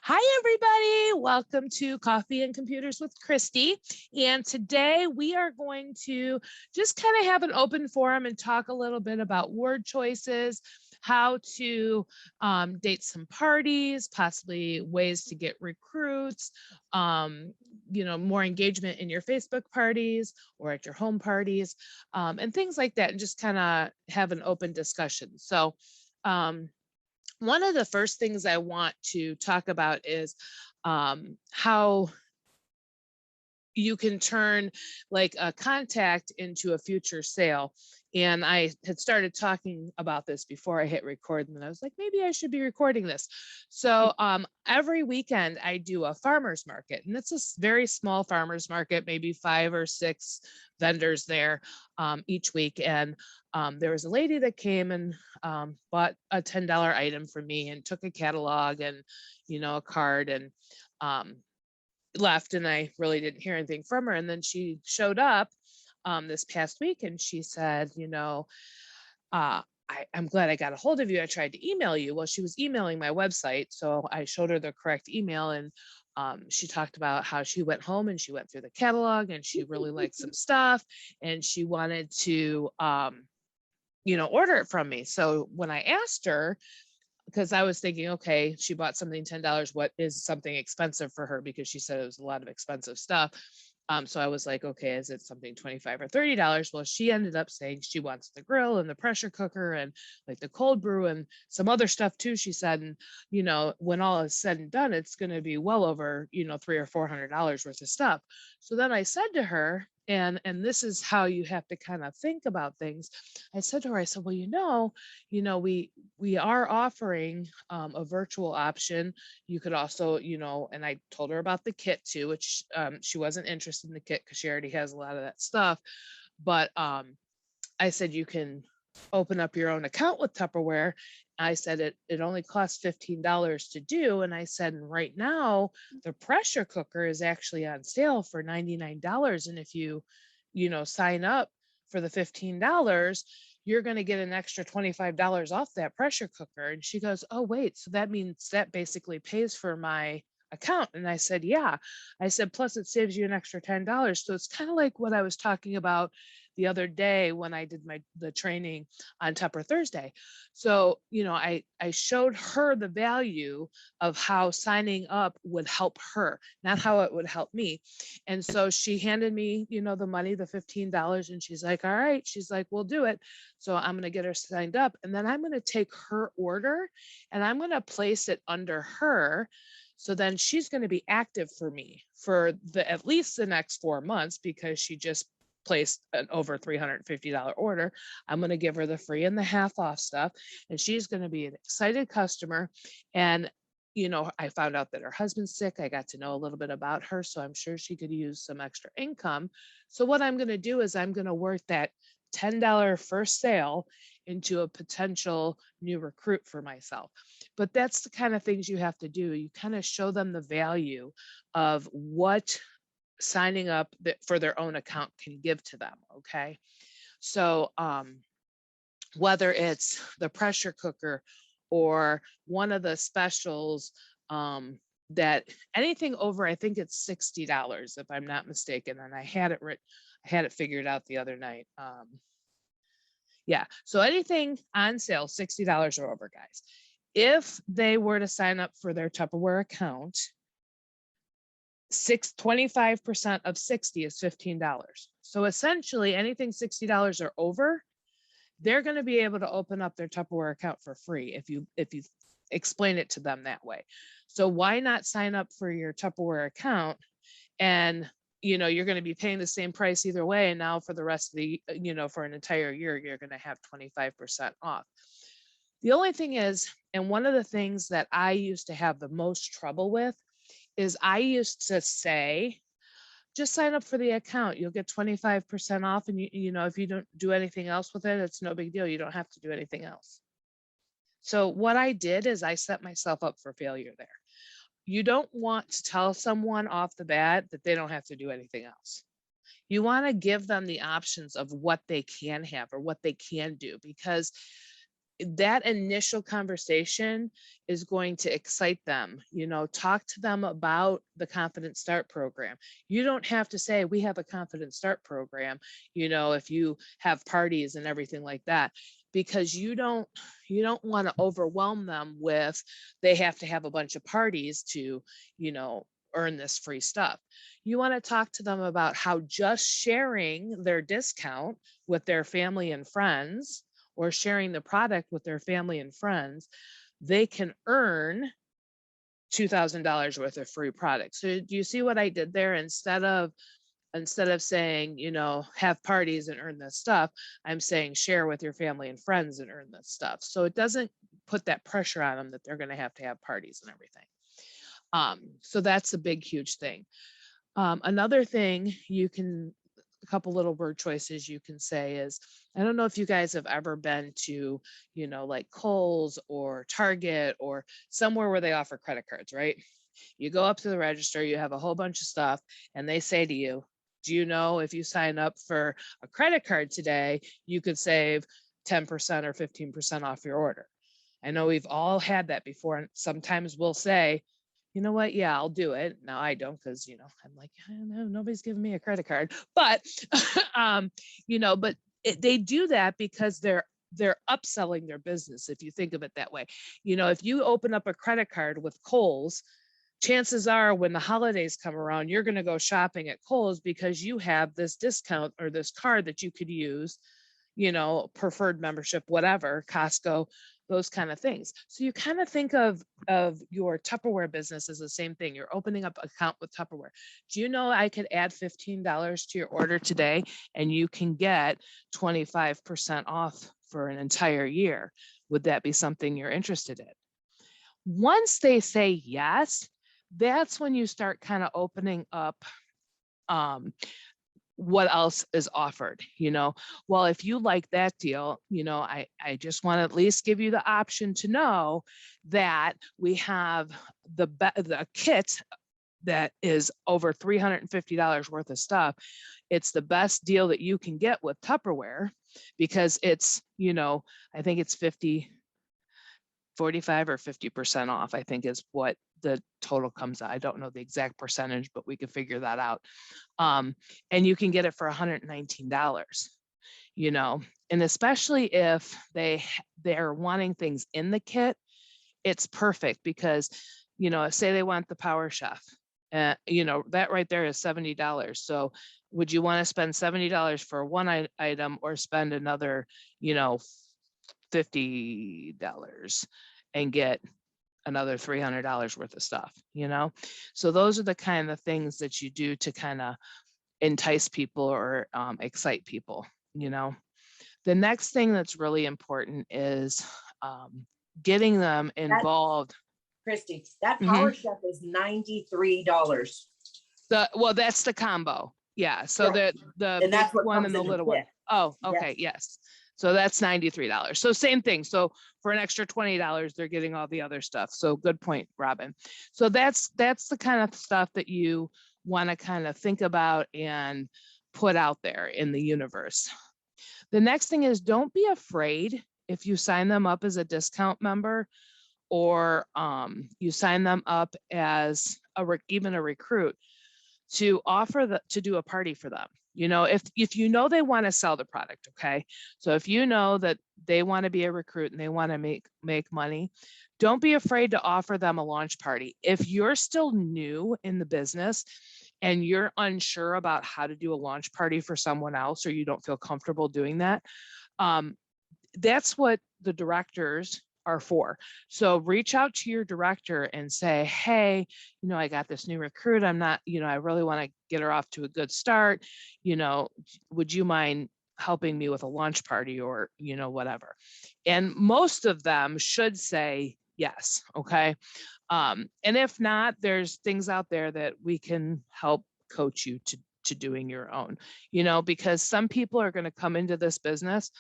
Hi, everybody. Welcome to Coffee and Computers with Kristi. And today we are going to just kind of have an open forum and talk a little bit about word choices, how to date some parties, possibly ways to get recruits, more engagement in your Facebook parties or at your home parties, and things like that, and just kind of have an open discussion. So, one of the first things I want to talk about is how you can turn like a contact into a future sale. And I had started talking about this before I hit record, and I was like, maybe I should be recording this. So every weekend I do a farmer's market, and it's a very small farmer's market, maybe 5 or 6 vendors there each week. And there was a lady that came and bought a $10 item from me and took a catalog and, a card, and left, and I really didn't hear anything from her. And then she showed up this past week and she said, I'm glad I got a hold of you. I tried to email you. Well, she was emailing my website. So I showed her the correct email, and she talked about how she went home and she went through the catalog and she really liked some stuff and she wanted to, order it from me. So when I asked her, because I was thinking, okay, she bought something $10. What is something expensive for her? Because she said it was a lot of expensive stuff. So I was like, okay, is it something $25 or $30? Well, she ended up saying she wants the grill and the pressure cooker and like the cold brew and some other stuff too. She said, and when all is said and done, it's going to be well over, $300 or $400 worth of stuff. So then I said to her, and this is how you have to kind of think about things. I said to her, I said, well, we are offering a virtual option. You could also, and I told her about the kit too, which she wasn't interested in the kit because she already has a lot of that stuff. But I said, you can open up your own account with Tupperware. I said it only costs $15 to do. And I said, and right now the pressure cooker is actually on sale for $99. And if you, sign up for the $15, you're going to get an extra $25 off that pressure cooker. And she goes, oh, wait, so that means that basically pays for my account. And I said, yeah. I said, plus it saves you an extra $10. So it's kind of like what I was talking about the other day when I did the training on Tupper Thursday. So, I showed her the value of how signing up would help her, not how it would help me. And so she handed me, the money, the $15, and she's like, all right. She's like, we'll do it. So I'm going to get her signed up, and then I'm going to take her order and I'm going to place it under her. So then she's going to be active for me for at least the next 4 months, because she just placed an over $350 order. I'm going to give her the free and the half off stuff, and she's going to be an excited customer. And I found out that her husband's sick. I got to know a little bit about her, so I'm sure she could use some extra income. So what I'm going to do is I'm going to work that $10 first sale into a potential new recruit for myself. But that's the kind of things you have to do. You kind of show them the value of what signing up for their own account can give to them. Okay. So whether it's the pressure cooker or one of the specials, that anything over, I think it's $60 if I'm not mistaken. And I had it figured out the other night. Yeah. So anything on sale, $60 or over, guys. If they were to sign up for their Tupperware account, 25% of 60 is $15. So essentially anything $60 or over, they're going to be able to open up their Tupperware account for free if you explain it to them that way. So why not sign up for your Tupperware account, and you're going to be paying the same price either way. And now for the rest of the, for an entire year, you're going to have 25% off. The only thing is, and one of the things that I used to have the most trouble with is I used to say, just sign up for the account. You'll get 25% off. And if you don't do anything else with it, it's no big deal. You don't have to do anything else. So what I did is I set myself up for failure there. You don't want to tell someone off the bat that they don't have to do anything else. You want to give them the options of what they can have or what they can do, because that initial conversation is going to excite them. Talk to them about the Confident Start program. You don't have to say, we have a Confident Start program, if you have parties and everything like that, because you don't want to overwhelm them with, they have to have a bunch of parties to, earn this free stuff. You want to talk to them about how just sharing their discount with their family and friends, or sharing the product with their family and friends, they can earn $2,000 worth of free product. So do you see what I did there? Instead of saying, have parties and earn this stuff, I'm saying share with your family and friends and earn this stuff. So it doesn't put that pressure on them that they're going to have parties and everything. So that's a big, huge thing. Another thing a couple little word choices you can say is, I don't know if you guys have ever been to, like Kohl's or Target or somewhere where they offer credit cards, right? You go up to the register, you have a whole bunch of stuff, and they say to you, do you know if you sign up for a credit card today, you could save 10% or 15% off your order? I know we've all had that before, and sometimes we'll say, you know what? Yeah, I'll do it. Now I don't, because, I'm like, I don't know, nobody's giving me a credit card, but, they do that because they're upselling their business. If you think of it that way, if you open up a credit card with Kohl's, chances are when the holidays come around, you're going to go shopping at Kohl's because you have this discount or this card that you could use, preferred membership, whatever, Costco, those kind of things. So you kind of think of your Tupperware business as the same thing. You're opening up an account with Tupperware. Do you know I could add $15 to your order today and you can get 25% off for an entire year? Would that be something you're interested in? Once they say yes, that's when you start kind of opening up what else is offered. Well, if you like that deal, I just want to at least give you the option to know that we have the kit that is over $350 worth of stuff. It's the best deal that you can get with Tupperware, because it's, I think it's 45 or 50% off, I think is what the total comes out. I don't know the exact percentage, but we could figure that out. And you can get it for $119, and especially if they're wanting things in the kit, it's perfect because, say they want the Power Chef, that right there is $70. So would you want to spend $70 for one item or spend another, $50 and get another $300 worth of stuff, So those are the kind of things that you do to kind of entice people or excite people, The next thing that's really important is getting them involved. Kristi, that Power Chef is $93. Well, that's the combo. Yeah. So right. the and that's big one and the little one. Oh, okay. Yes. So that's $93. So same thing. So for an extra $20, they're getting all the other stuff. So good point, Robin. So that's the kind of stuff that you want to kind of think about and put out there in the universe. The next thing is, don't be afraid if you sign them up as a discount member, or you sign them up as even a recruit, to offer to do a party for them. If they want to sell the product, okay? So if that they want to be a recruit and they want to make money, don't be afraid to offer them a launch party. If you're still new in the business and you're unsure about how to do a launch party for someone else, or you don't feel comfortable doing that, that's what the directors are for. So reach out to your director and say, hey, I got this new recruit. I'm not, I really want to get her off to a good start. Would you mind helping me with a launch party, or, whatever. And most of them should say yes. Okay. And if not, there's things out there that we can help coach you to doing your own, because some people are going to come into this business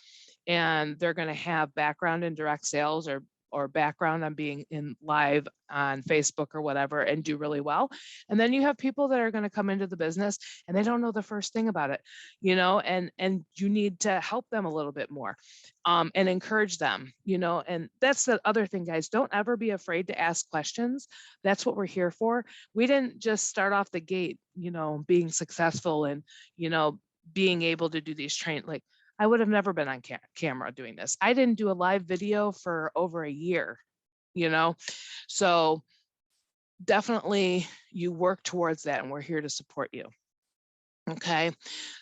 and they're going to have background in direct sales or or background on being in live on Facebook or whatever and do really well. And then you have people that are going to come into the business and they don't know the first thing about it, and you need to help them a little bit more, and encourage them, and that's the other thing, guys. Don't ever be afraid to ask questions. That's what we're here for. We didn't just start off the gate, being successful and, being able to do these like, I would have never been on camera doing this. I didn't do a live video for over a year, so definitely you work towards that, and we're here to support you. Okay,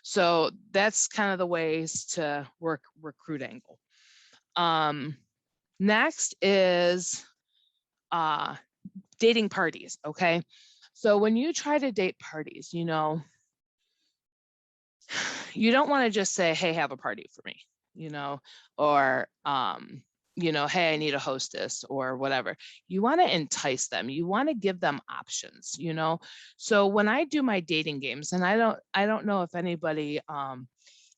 so that's kind of the ways to work recruit angle. Next is dating parties. Okay, so when you try to date parties, you don't want to just say, hey, have a party for me, or hey, I need a hostess or whatever. You want to entice them. You want to give them options, So when I do my dating games, and I don't know if anybody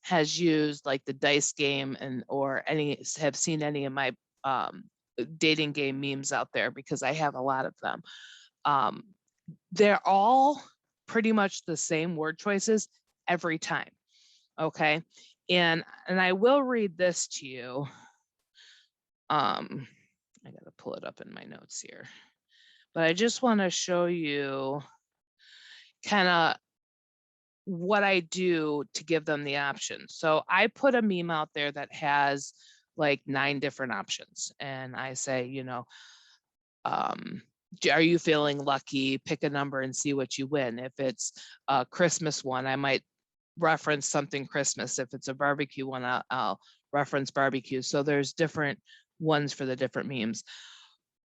has used like the dice game or have seen any of my dating game memes out there, because I have a lot of them. They're all pretty much the same word choices every time. Okay. And I will read this to you. I got to pull it up in my notes here, but I just want to show you kind of what I do to give them the options. So I put a meme out there that has like 9 different options. And I say, are you feeling lucky? Pick a number and see what you win. If it's a Christmas one, I might reference something Christmas. If it's a barbecue one, I'll reference barbecue. So there's different ones for the different memes.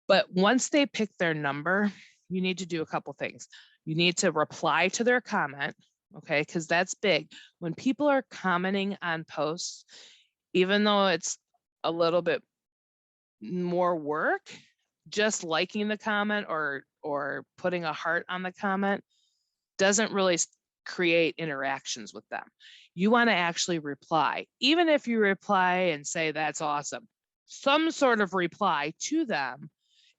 But once they pick their number, you need to do a couple things. You need to reply to their comment, okay? Because that's big. When people are commenting on posts, even though it's a little bit more work, just liking the comment or putting a heart on the comment doesn't really create interactions with them. You want to actually reply. Even if you reply and say, that's awesome, some sort of reply to them,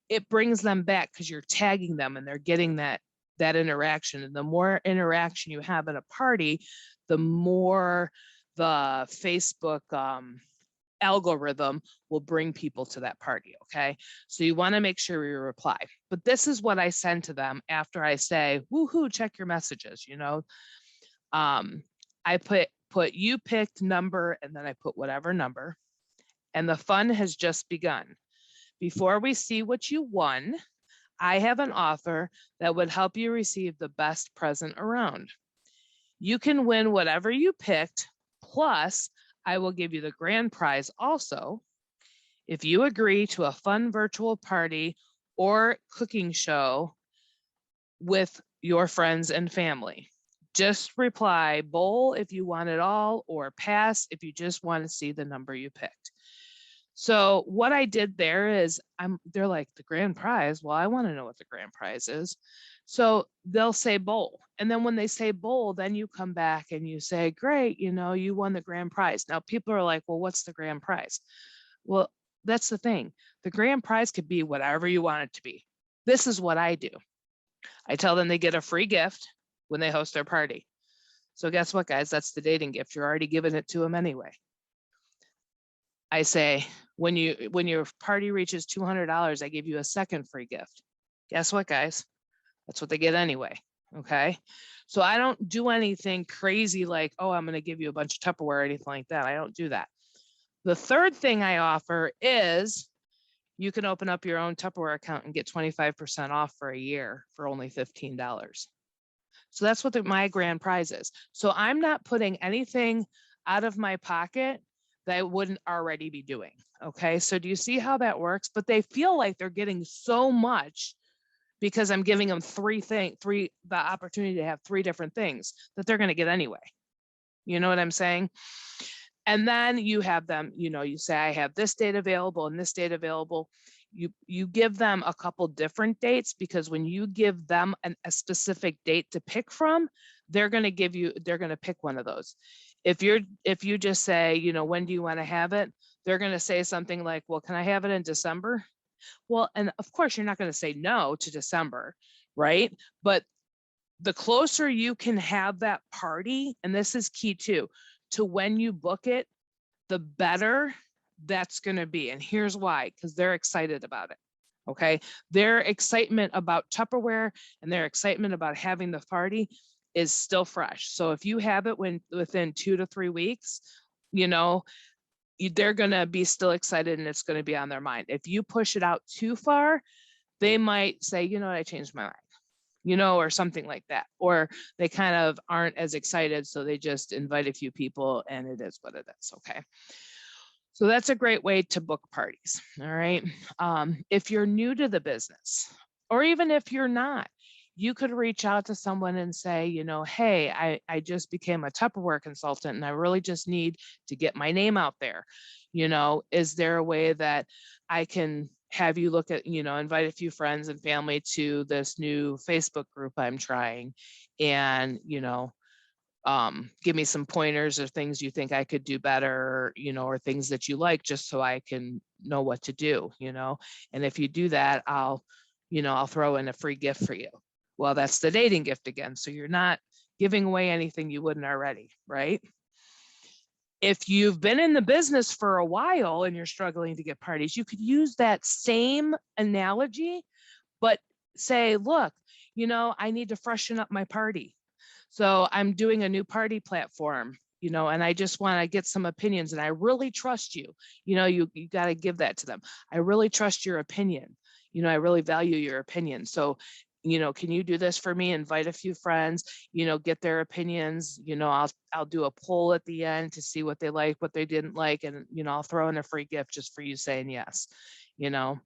it brings them back because you're tagging them and they're getting that interaction. And the more interaction you have at a party, the more the Facebook algorithm will bring people to that party. Okay, so you want to make sure you reply. But this is what I send to them after I say, woohoo, check your messages. I put you picked number, and then I put whatever number, and the fun has just begun. Before we see what you won, I have an offer that would help you receive the best present around. You can win whatever you picked, plus I will give you the grand prize also if you agree to a fun virtual party or cooking show with your friends and family. Just reply bowl if you want it all, or pass if you just want to see the number you picked. So what I did there is they're like, the grand prize. Well, I want to know what the grand prize is. So they'll say bowl. And then when they say bowl, then you come back and you say, great, you won the grand prize. Now people are like, well, what's the grand prize? Well, that's the thing. The grand prize could be whatever you want it to be. This is what I do. I tell them they get a free gift when they host their party. So guess what, guys? That's the dating gift. You're already giving it to them anyway. I say, when your party reaches $200, I give you a second free gift. Guess what, guys? That's what they get anyway. Okay. So I don't do anything crazy like, oh, I'm going to give you a bunch of Tupperware or anything like that. I don't do that. The third thing I offer is you can open up your own Tupperware account and get 25% off for a year for only $15. So that's what my grand prize is. So I'm not putting anything out of my pocket that I wouldn't already be doing. Okay. So do you see how that works? But they feel like they're getting so much because I'm giving them the opportunity to have 3 different things that they're going to get anyway. You know what I'm saying? And then you have them, you say, I have this date available and this date available. You give them a couple different dates, because when you give them a specific date to pick from, they're going to pick one of those. If you just say, when do you want to have it? they're going to say something like, well, can I have it in December? Well, and of course you're not going to say no to December, right? But the closer you can have that party, and this is key too, to when you book it, the better that's going to be. And here's why, because they're excited about it. Okay. Their excitement about Tupperware and their excitement about having the party is still fresh. So if you have it within 2 to 3 weeks, you know, they're going to be still excited and it's going to be on their mind. If you push it out too far, they might say, you know, I changed my mind, you know, or something like that. Or they kind of aren't as excited. So they just invite a few people and it is what it is. Okay. So that's a great way to book parties. All right. If you're new to the business, or even if you're not, you could reach out to someone and say, you know, hey, I just became a Tupperware consultant and I really just need to get my name out there. You know, is there a way that I can have you look at, you know, invite a few friends and family to this new Facebook group I'm trying, and, you know, give me some pointers or things you think I could do better, you know, or things that you like, just so I can know what to do, you know. And if you do that, I'll throw in a free gift for you. Well, that's the dating gift again. So you're not giving away anything you wouldn't already, right? If you've been in the business for a while and you're struggling to get parties, you could use that same analogy, but say, look, you know, I need to freshen up my party. So I'm doing a new party platform, you know, and I just want to get some opinions, and I really trust you. You know, you got to give that to them. I really trust your opinion. You know, I really value your opinion. So, you know, can you do this for me? Invite a few friends, you know, get their opinions. You know, I'll do a poll at the end to see what they like, what they didn't like, and, you know, I'll throw in a free gift just for you saying yes. You know,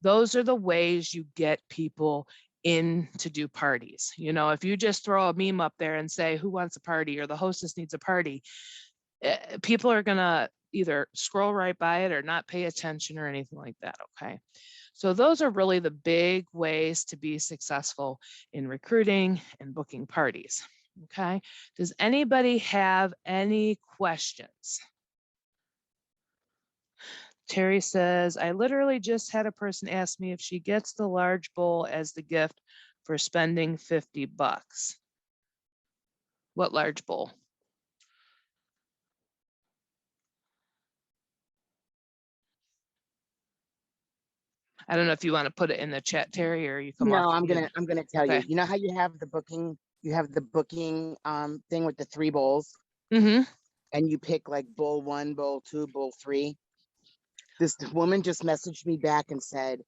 those are the ways you get people in to do parties. You know, if you just throw a meme up there and say, who wants a party, or the hostess needs a party, people are going to either scroll right by it or not pay attention or anything like that. Okay. So those are really the big ways to be successful in recruiting and booking parties. Okay. Does anybody have any questions? Terry says, I literally just had a person ask me if she gets the large bowl as the gift for spending $50. What large bowl? I don't know if you want to put it in the chat, Terry, or you come off. No, I'm gonna tell you. Okay. You know how you have the booking thing with the 3 bowls, Mm-hmm. and you pick like bowl 1, bowl 2, bowl 3. This woman just messaged me back and said,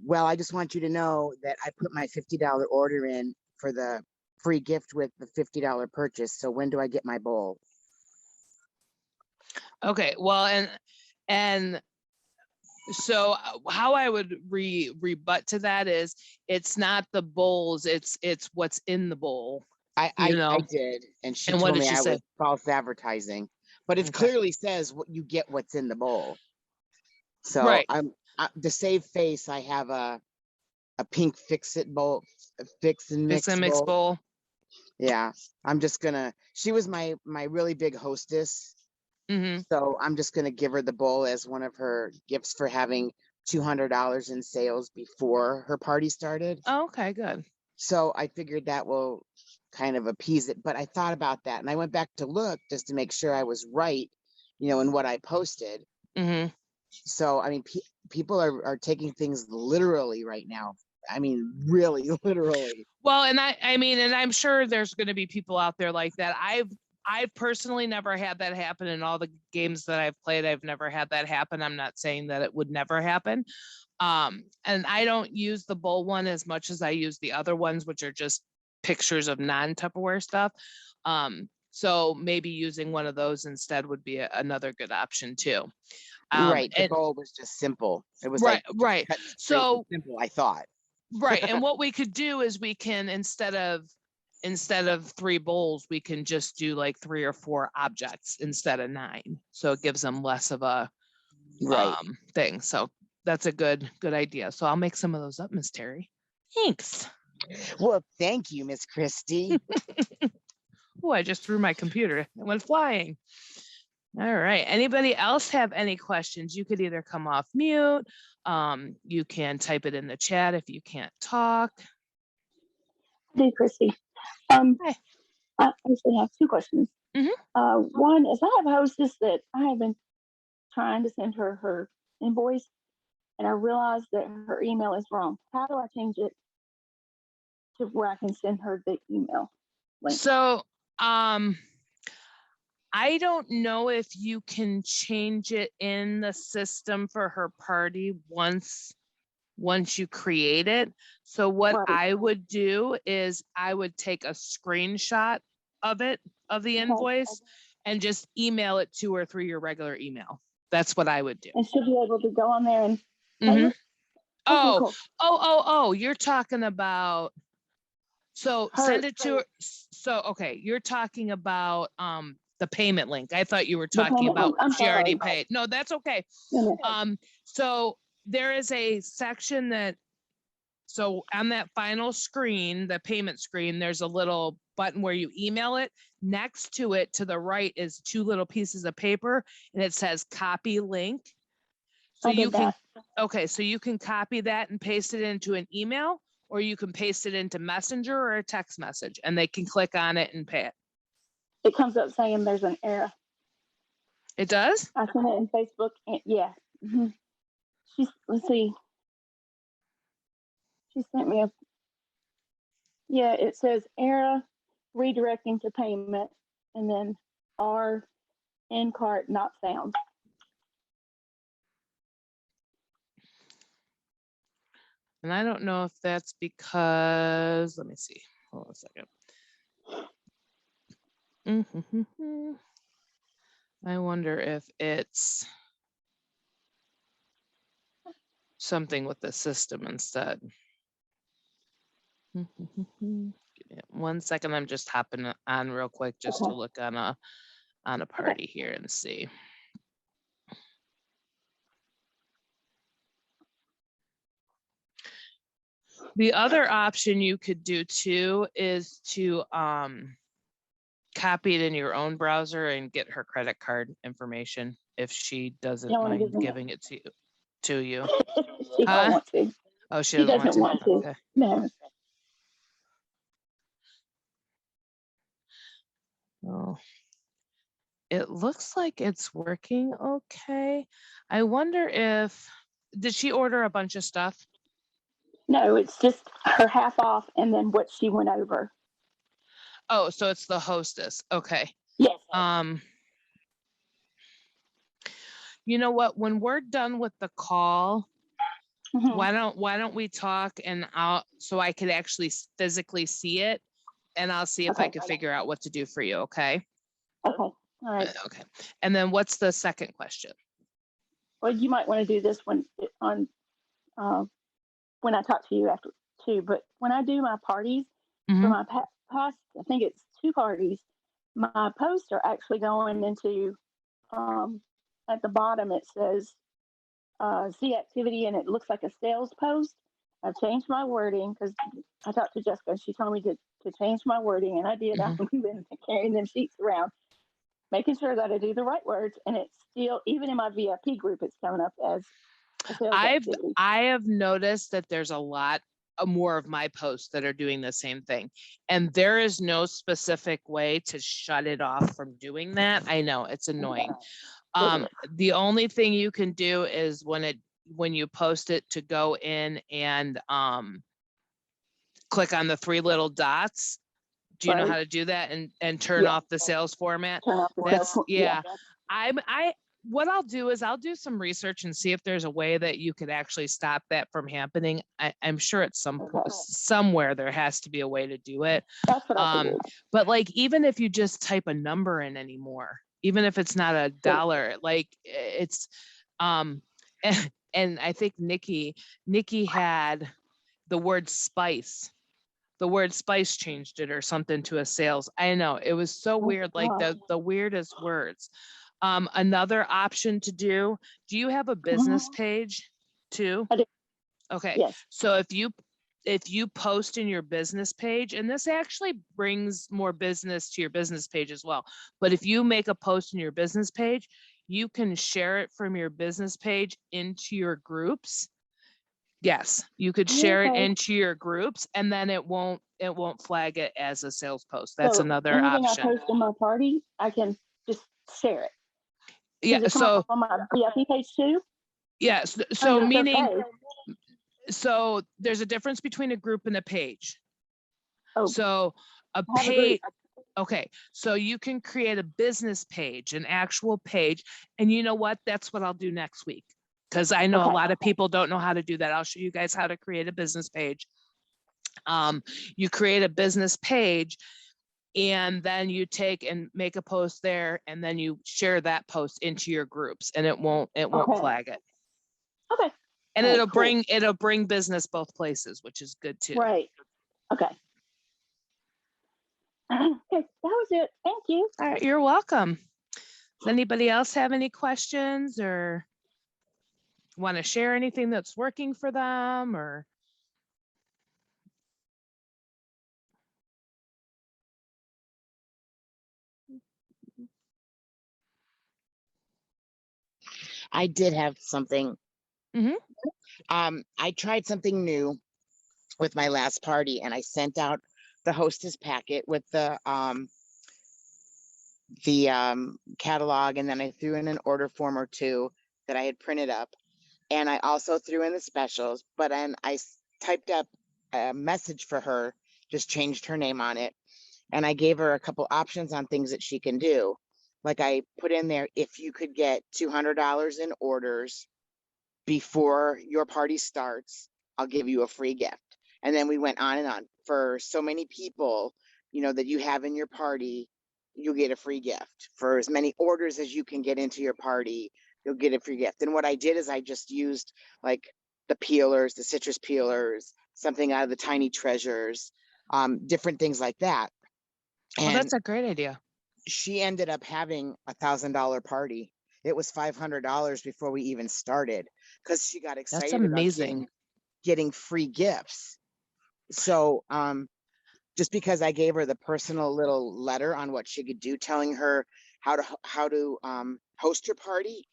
well, I just want you to know that I put my $50 order in for the free gift with the $50 purchase. So when do I get my bowl? Okay. Well, and so how I would rebut to that is, it's not the bowls, it's what's in the bowl. I did, and she told me I was false advertising, but it clearly says what you get, what's in the bowl. So right. To save face, I have a pink fix and mix bowl. Yeah, I'm just gonna. She was my really big hostess. Mm-hmm. So I'm just going to give her the bowl as one of her gifts for having $200 in sales before her party started. Oh, okay, good. So I figured that will kind of appease it. But I thought about that, and I went back to look just to make sure I was right, you know, in what I posted. Mm-hmm. So, I mean, people are taking things literally right now. I mean, really literally. Well, and I mean, and I'm sure there's going to be people out there like that. I've personally never had that happen in all the games that I've played. I've never had that happen. I'm not saying that it would never happen. And I don't use the bowl one as much as I use the other ones, which are just pictures of non-Tupperware stuff. So maybe using one of those instead would be another good option too. Right. The bowl was just simple. It was right. Like right. So simple, I thought. Right. And what we could do is we can, instead of 3 bowls, we can just do like 3 or 4 objects instead of 9. So it gives them less of a thing. So that's a good idea. So I'll make some of those up, Miss Terry. Thanks. Well, thank you, Miss Kristi. Oh, I just threw my computer. It went flying. All right. Anybody else have any questions? You could either come off mute. You can type it in the chat if you can't talk. Hey, Kristi. Hi. I actually have two questions. One is I have a hostess that I have been trying to send her invoice, and I realized that her email is wrong. How do I change it to where I can send her the email link? So, I don't know if you can change it in the system for her party once you create it. So what Right. I would do is I would take a screenshot of the invoice and just email it to her through your regular email. That's what I would do. And she'll be able to go on there and pay it? Oh, cool. oh, you're talking about, so send it to her. So, okay, you're talking about the payment link. I thought you were talking about she already paid. No, that's okay. So there is a section that, so on that final screen, the payment screen, there's a little button where you email it. Next to it, to the right, is two little pieces of paper, and it says copy link. So you can, okay, so you can copy that and paste it into an email, or you can paste it into Messenger or a text message, and they can click on it and pay it. It comes up saying there's an error. It does? I sent it in Facebook. And, yeah. Let's see. She sent me yeah, it says error redirecting to payment, and then R in cart not found. And I don't know if that's because, let me see, hold on a second. I wonder if it's something with the system instead. Give me 1 second. I'm just hopping on real quick just to look on a party here and see. The other option you could do too is to copy it in your own browser and get her credit card information if she doesn't mind giving it to you. She don't want to. Oh, she doesn't want to. Okay. No. Oh, it looks like it's working okay. I wonder if, did she order a bunch of stuff? No, it's just her half off and then what she went over. Oh, so it's the hostess. Okay. Yes. You know what? When we're done with the call, why don't we talk, and so I could actually physically see it, and I'll see if I can figure out what to do for you. Okay. Okay. All right. Okay. And then what's the second question? Well, you might want to do this one on when I talk to you after too. But when I do my parties for my past, I think it's 2 parties. My posts are actually going into at the bottom. It says see activity, and it looks like a sales post. I've changed my wording because I talked to Jessica. She told me to change my wording, and I did. I've been carrying them sheets around, making sure that I do the right words, and it's still, even in my VIP group, it's coming up as a sales activity. I have noticed that there's a lot more of my posts that are doing the same thing, and there is no specific way to shut it off from doing that. I know it's annoying. The only thing you can do is when you post it, to go in and click on the 3 little dots. Do you know how to do that and turn off the sales format? What I'll do is I'll do some research and see if there's a way that you could actually stop that from happening. I'm sure at somewhere there has to be a way to do it. That's what I do. But like, even if you just type a number in anymore, even if it's not $1, like it's, and I think Nikki had the word spice. The word spice changed it or something to a sales. I know, it was so weird, like the weirdest words. Another option to do you have a business page too? I do. Okay. Yes. So if you if you post in your business page, and this actually brings more business to your business page as well. But if you make a post in your business page, you can share it from your business page into your groups. Yes, you could share it Okay. into your groups, and then it won't flag it as a sales post. That's So another anything option. I post in my party, I can just share it. Yeah. Does it come up on my VIP page too? Yes. So Under the meaning, page? so there's a difference between a group and a page. Oh, So a I have a group. page, okay, so you can create a business page, an actual page. And you know what? That's what I'll do next week. Because I know a Okay. lot of people don't know how to do that. I'll show you guys how to create a business page. You create a business page, and then you take and make a post there, and then you share that post into your groups, and it won't Okay. flag it. Okay. And All right, it'll bring business both places, which is good too. Right. Okay. Okay, that was it. Thank you. All right, you're welcome. Does anybody else have any questions or want to share anything that's working for them or? I did have something. Mhm. I tried something new with my last party, and I sent out the hostess packet with the catalog, and then I threw in an order form or two that I had printed up, and I also threw in the specials. But then I typed up a message for her, just changed her name on it, and I gave her a couple options on things that she can do. Like I put in there, if you could get $200 in orders before your party starts, I'll give you a free gift. And then we went on and on. For so many people, that you have in your party, you'll get a free gift. For as many orders as you can get into your party, you'll get a free gift. And what I did is I just used like the peelers, the citrus peelers, something out of the tiny treasures, different things like that. Well, And that's a great idea. she ended up having $1,000 party. It was $500 before we even started, because she got That's excited about amazing. getting free gifts. So just because I gave her the personal little letter on what she could do, telling her how to host her party,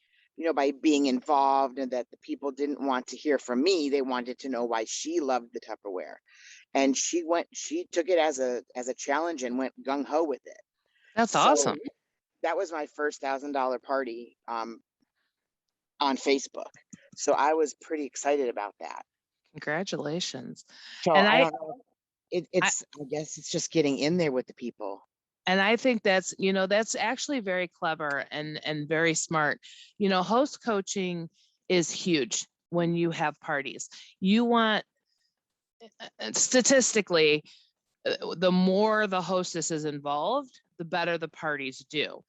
by being involved, and that the people didn't want to hear from me, they wanted to know why she loved the Tupperware. And she took it as a challenge and went gung-ho with it. That's So awesome. that was my first $1,000 party on Facebook. So I was pretty excited about that. Congratulations. So And I don't know. I guess it's just getting in there with the people. And I think that's, that's actually very clever and very smart. Host coaching is huge when you have parties. You want, statistically, the more the hostess is involved, the better the parties do.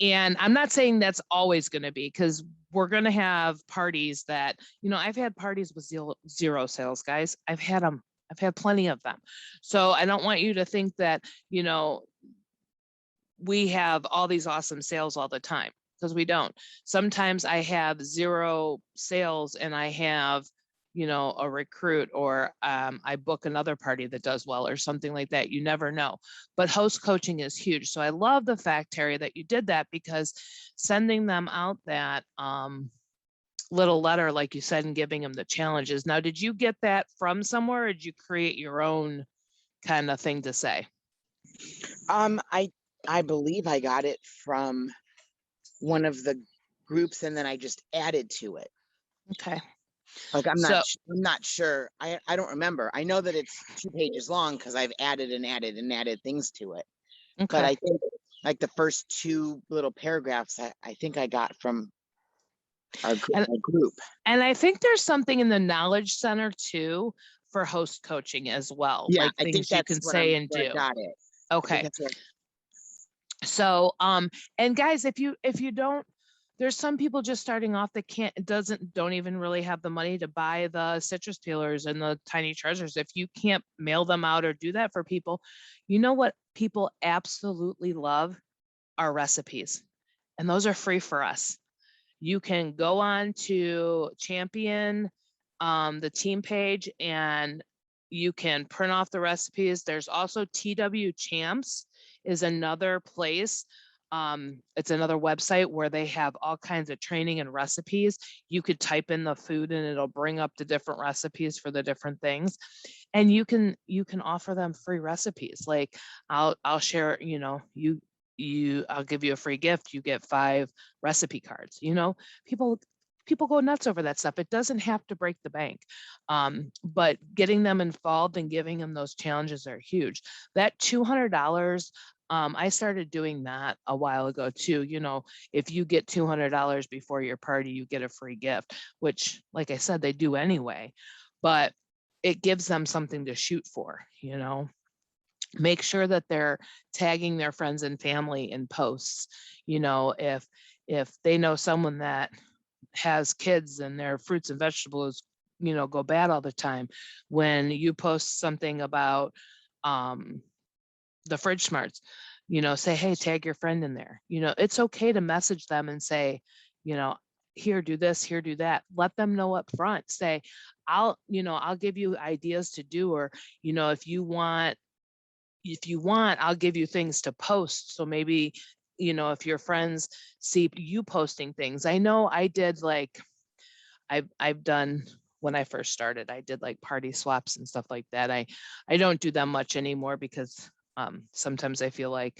And I'm not saying that's always going to be, because we're going to have parties that, I've had parties with zero sales, guys. I've had them. I've had plenty of them. So I don't want you to think that, we have all these awesome sales all the time, because we don't. Sometimes I have zero sales and I have, a recruit, or I book another party that does well or something like that. You never know. But host coaching is huge. So I love the fact, Terri, that you did that, because sending them out that little letter, like you said, and giving them the challenges. Now, did you get that from somewhere, or did you create your own kind of thing to say? I believe I got it from one of the groups, and then I just added to it. Okay. Like I'm not sure. I don't remember. I know that it's 2 pages long because I've added and added and added things to it. Okay. But I think like the first 2 little paragraphs, I think I got from our group. And I think there's something in the knowledge center too for host coaching as well. Yeah, like I think things you can say and do. I got it. Okay. So, and guys, if you don't, there's some people just starting off that don't even really have the money to buy the citrus peelers and the tiny treasures. If you can't mail them out or do that for people, what people absolutely love are recipes, and those are free for us. You can go on to Champion, the team page, and You can print off the recipes. There's also TW Champs is another place. It's another website where they have all kinds of training and recipes. You could type in the food and it'll bring up the different recipes for the different things. And you can offer them free recipes. Like I'll share, I'll give you a free gift. You get 5 recipe cards. People go nuts over that stuff. It doesn't have to break the bank. But getting them involved and giving them those challenges are huge. That $200, I started doing that a while ago too. If you get $200 before your party, you get a free gift, which, like I said, they do anyway, but it gives them something to shoot for. Make sure that they're tagging their friends and family in posts. If they know someone that has kids and their fruits and vegetables, go bad all the time, when you post something about the fridge smarts, say, hey, tag your friend in there. It's okay to message them and say, here, do this, here, do that. Let them know up front. Say, I'll give you ideas to do, or, if you want, I'll give you things to post. So maybe, if your friends see you posting things. I know I did, like, I've done, when I first started, I did like party swaps and stuff like that. I don't do them much anymore because sometimes I feel like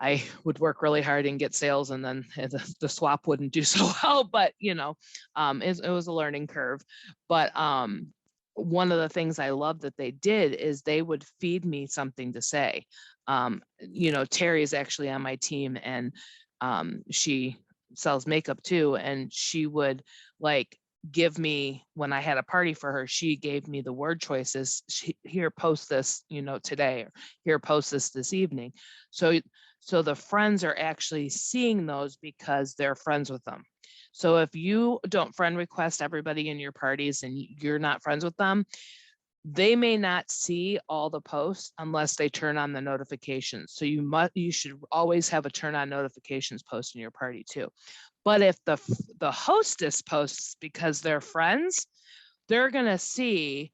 I would work really hard and get sales, and then the swap wouldn't do so well, but it was a learning curve. But one of the things I love that they did is they would feed me something to say. Terri is actually on my team, and she sells makeup too. And she would, like, give me, when I had a party for her, she gave me the word choices. Here, post this, today, or here, post this evening. So the friends are actually seeing those because they're friends with them. So if you don't friend request everybody in your parties and you're not friends with them, they may not see all the posts unless they turn on the notifications. So you should always have a turn on notifications post in your party too. But if the hostess posts because they're friends, they're gonna see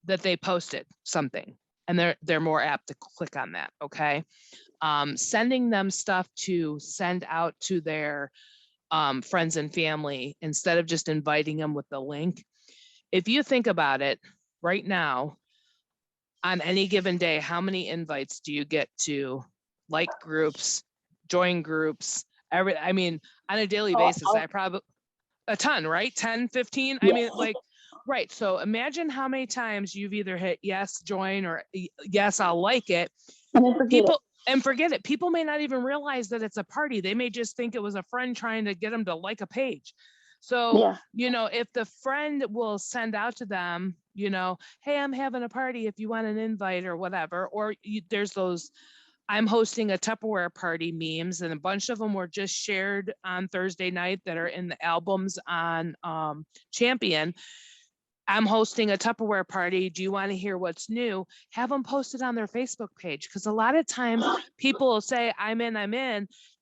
that they posted something, and they're more apt to click on that. Okay. Sending them stuff to send out to their friends and family instead of just inviting them with the link. If you think about it right now, on any given day, how many invites do you get to like groups, join groups? On a daily basis, I probably a ton, right? 10, 15. Yes. Right. So imagine how many times you've either hit yes, join, or yes, I'll like it. And then forget it. People may not even realize that it's a party. They may just think it was a friend trying to get them to like a page. So, if the friend will send out to them, hey, I'm having a party if you want an invite or whatever, or there's those, I'm hosting a Tupperware party memes, and a bunch of them were just shared on Thursday night that are in the albums on Champion. I'm hosting a Tupperware party. Do you want to hear what's new? Have them posted on their Facebook page. Because a lot of times people will say, I'm in,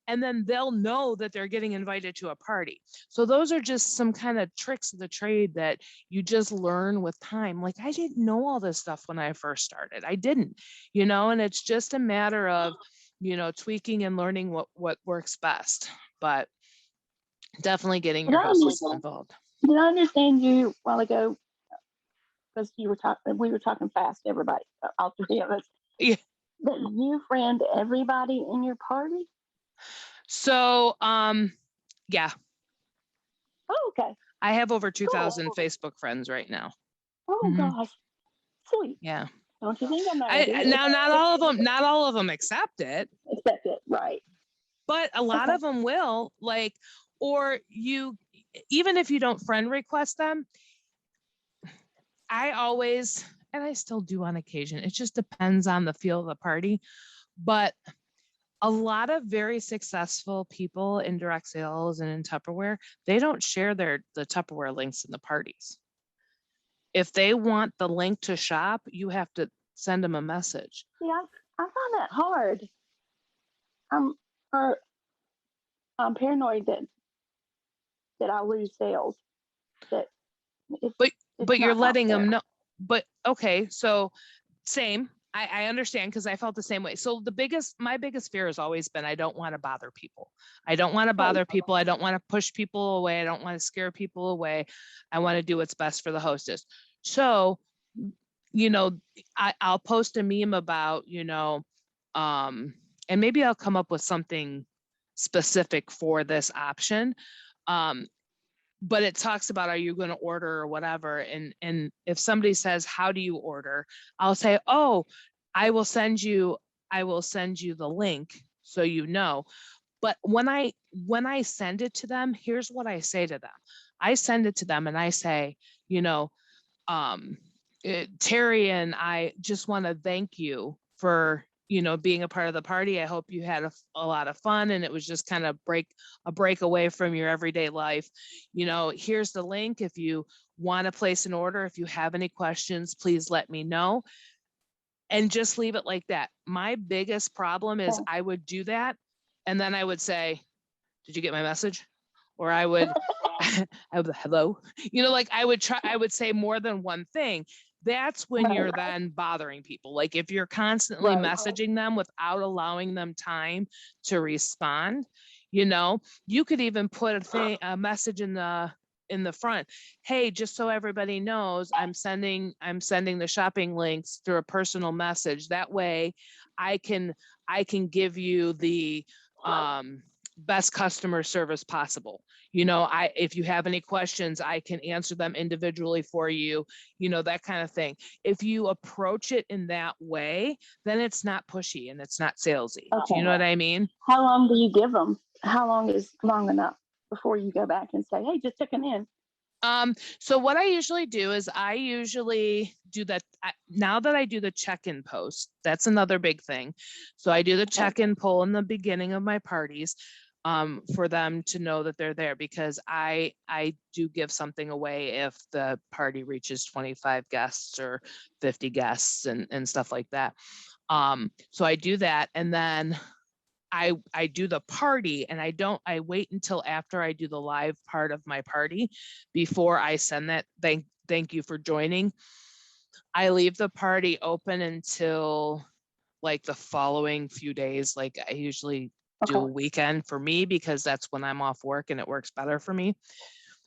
and then they'll know that they're getting invited to a party. So those are just some kind of tricks of the trade that you just learn with time. Like, I didn't know all this stuff when I first started. I didn't, and it's just a matter of, tweaking and learning what works best. But definitely getting your hostess involved. Did I understand you a while ago? Because we were talking fast, everybody, all 3 of us. Yeah. That you friend everybody in your party? So, yeah. Oh, okay. I have over 2,000 Facebook friends right now. Oh gosh, sweet. Yeah. Don't you think I'm not? Now, not all of them accept it. Accept it, right? But a lot of them will, or even if you don't friend request them, I always, and I still do on occasion, it just depends on the feel of the party. But a lot of very successful people in direct sales and in Tupperware, they don't share the Tupperware links in the parties. If they want the link to shop, you have to send them a message. Yeah, I find that hard. I'm paranoid that I'll lose sales. But you're letting them know. but okay, so same. I understand because I felt the same way. So my biggest fear has always been, I don't want to bother people. I don't want to bother people. I don't want to push people away. I don't want to scare people away. I want to do what's best for the hostess. So, you know, I'll post a meme about, and maybe I'll come up with something specific for this option. But it talks about, are you going to order or whatever? And if somebody says, how do you order? I'll say, oh, I will send you the link so you know. But when I send it to them, here's what I say to them. I send it to them and I say, Terri and I just want to thank you for being a part of the party. I hope you had a lot of fun and it was just kind of a break away from your everyday life. Here's the link. If you want to place an order, if you have any questions, please let me know. And just leave it like that. My biggest problem is I would do that and then I would say, did you get my message? Or I would hello, I would say more than one thing. That's when you're then bothering people. Like if you're constantly messaging them without allowing them time to respond, you could even put a message in the front. Hey, just so everybody knows, I'm sending the shopping links through a personal message. That way I can give you the best customer service possible. If you have any questions, I can answer them individually for you, that kind of thing. If you approach it in that way, then it's not pushy and it's not salesy. Okay. Do you know what I mean? How long do you give them? How long is long enough before you go back and say, hey, just checking in? So what I usually do is I usually do that. Now that I do the check-in post, that's another big thing. So I do the check-in poll in the beginning of my parties, for them to know that they're there, because I do give something away if the party reaches 25 guests or 50 guests and stuff like that. So I do that, and then I do the party, and I wait until after I do the live part of my party before I send that thank you for joining. I leave the party open until like the following few days. Like I usually do a weekend for me because that's when I'm off work and it works better for me.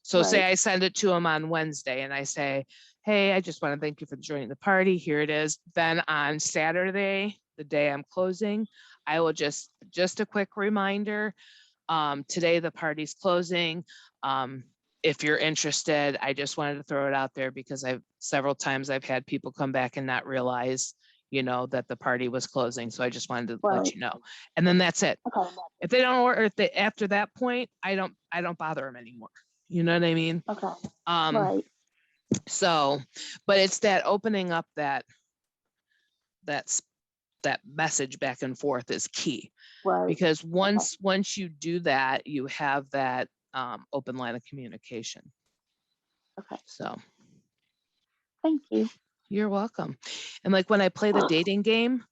So say I send it to them on Wednesday and I say, hey, I just want to thank you for joining the party. Here it is. Then on Saturday, the day I'm closing, I will just a quick reminder. Today the party's closing. If you're interested, I just wanted to throw it out there because several times I've had people come back and not realize, that the party was closing. So I just wanted to let you know. And then that's it. Okay. If they don't order, after that point, I don't bother them anymore. You know what I mean? Okay. So, but it's that opening up that message back and forth is key. Because once you do that, you have that open line of communication. Okay. So thank you. You're welcome. And like when I play the dating game,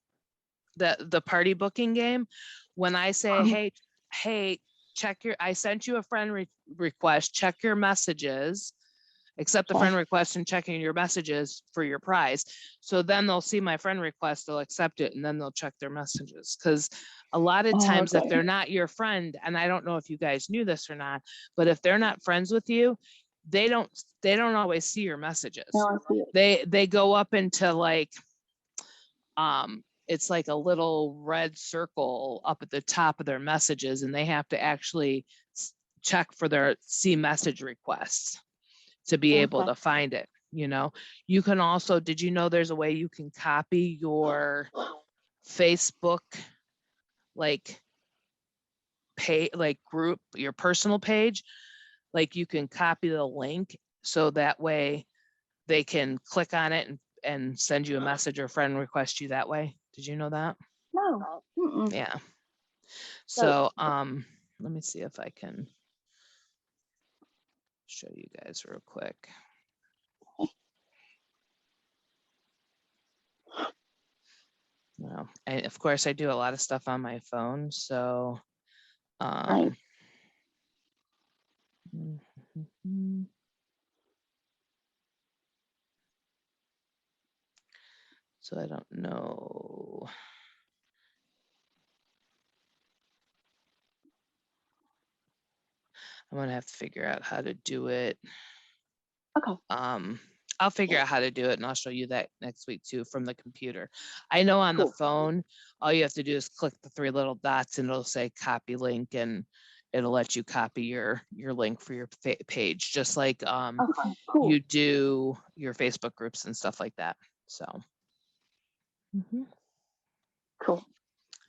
the party booking game, when I say, hey, I sent you a friend request, check your messages, accept the friend request and checking your messages for your prize. So then they'll see my friend request, they'll accept it, and then they'll check their messages. Because a lot of times if they're not your friend, and I don't know if you guys knew this or not, but if they're not friends with you, they don't always see your messages. No, I see it. They go up into like, it's like a little red circle up at the top of their messages, and they have to actually check for their see message requests to be able to find it. You can also, did you know there's a way you can copy your Facebook group, your personal page? Like you can copy the link so that way they can click on it and send you a message or friend request you that way. Did you know that? No. Yeah. So let me see if I can show you guys real quick. Well, and of course I do a lot of stuff on my phone, so So I don't know. I'm gonna have to figure out how to do it. Okay. I'll figure out how to do it and I'll show you that next week too from the computer. I know on the Cool. phone, all you have to do is click the 3 little dots and it'll say copy link and it'll let you copy your link for your page, just like Okay. Cool. you do your Facebook groups and stuff like that. So. Cool.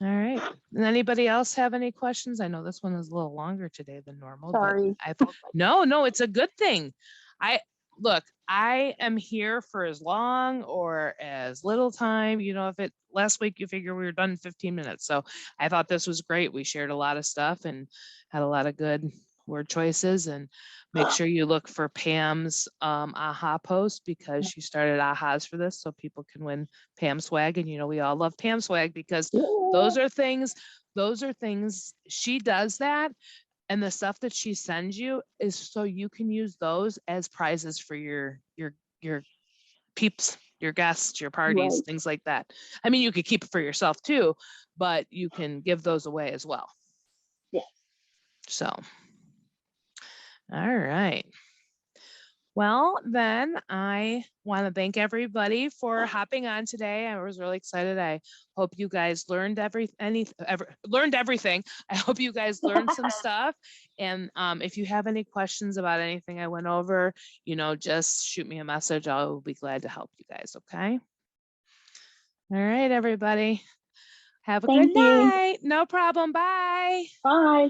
All right. And anybody else have any questions? I know this one is a little longer today than normal, Sorry. but no, it's a good thing. Look, I am here for as long or as little time. You know, if it last week you figure we were done in 15 minutes. So I thought this was great. We shared a lot of stuff and had a lot of good word choices, and make sure you look for Pam's AHA post, because she started AHAs for this so people can win Pam swag. And you know, we all love Pam swag because those are things she does that. And the stuff that she sends you is so you can use those as prizes for your peeps, your guests, your parties, Right. things like that. I mean, you could keep it for yourself too, but you can give those away as well. Yeah. So, all right. Well, then I want to thank everybody for hopping on today. I was really excited. I hope you guys learned everything. I hope you guys learned some stuff. And if you have any questions about anything I went over, you know, just shoot me a message. I'll be glad to help you guys. Okay. All right, everybody. Have a Thank good you. night. No problem. Bye. Bye.